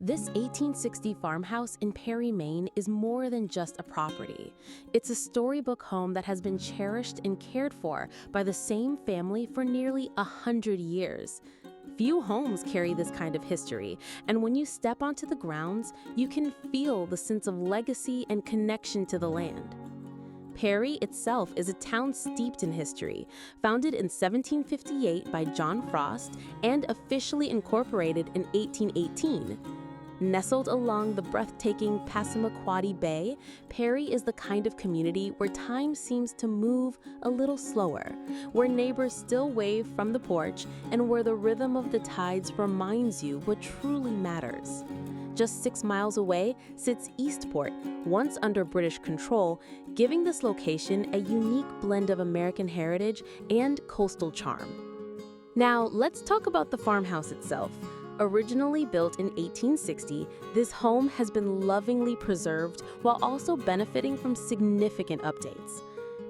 This 1860 farmhouse in Perry, Maine is more than just a property. It's a storybook home that has been cherished and cared for by the same family for nearly 100 years. Few homes carry this kind of history, and when you step onto the grounds, you can feel the sense of legacy and connection to the land. Perry itself is a town steeped in history, founded in 1758 by John Frost and officially incorporated in 1818. Nestled along the breathtaking Passamaquoddy Bay, Perry is the kind of community where time seems to move a little slower, where neighbors still wave from the porch, and where the rhythm of the tides reminds you what truly matters. Just 6 miles away sits Eastport, once under British control, giving this location a unique blend of American heritage and coastal charm. Now, let's talk about the farmhouse itself. Originally built in 1860, this home has been lovingly preserved while also benefiting from significant updates.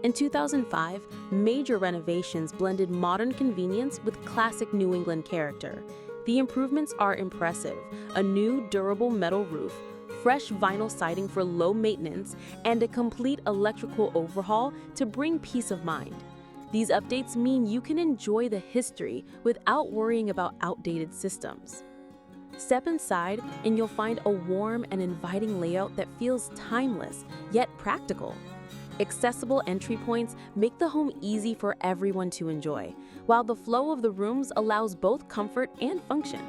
In 2005, major renovations blended modern convenience with classic New England character. The improvements are impressive: a new durable metal roof, fresh vinyl siding for low maintenance, and a complete electrical overhaul to bring peace of mind. These updates mean you can enjoy the history without worrying about outdated systems. Step inside and you'll find a warm and inviting layout that feels timeless, yet practical. Accessible entry points make the home easy for everyone to enjoy, while the flow of the rooms allows both comfort and function.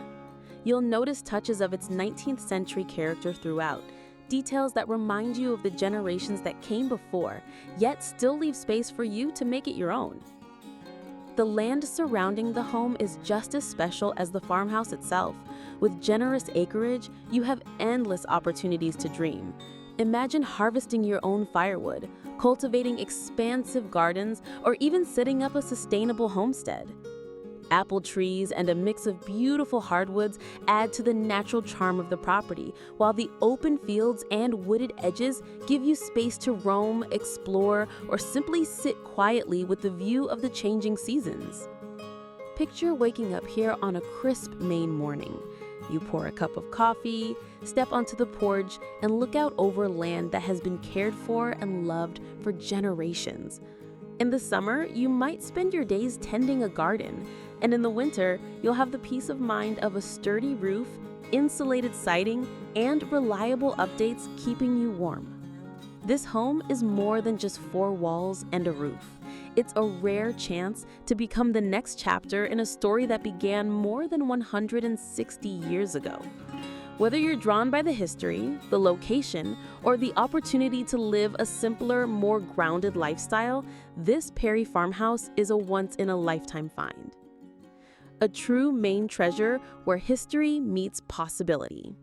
You'll notice touches of its 19th century character throughout, details that remind you of the generations that came before, yet still leave space for you to make it your own. The land surrounding the home is just as special as the farmhouse itself. With generous acreage, you have endless opportunities to dream. Imagine harvesting your own firewood, cultivating expansive gardens, or even setting up a sustainable homestead. Apple trees and a mix of beautiful hardwoods add to the natural charm of the property, while the open fields and wooded edges give you space to roam, explore, or simply sit quietly with the view of the changing seasons. Picture waking up here on a crisp Maine morning. You pour a cup of coffee, step onto the porch, and look out over land that has been cared for and loved for generations. In the summer, you might spend your days tending a garden, and in the winter, you'll have the peace of mind of a sturdy roof, insulated siding, and reliable updates keeping you warm. This home is more than just 4 walls and a roof. It's a rare chance to become the next chapter in a story that began more than 160 years ago. Whether you're drawn by the history, the location, or the opportunity to live a simpler, more grounded lifestyle, this Perry farmhouse is a once-in-a-lifetime find. A true Maine treasure where history meets possibility.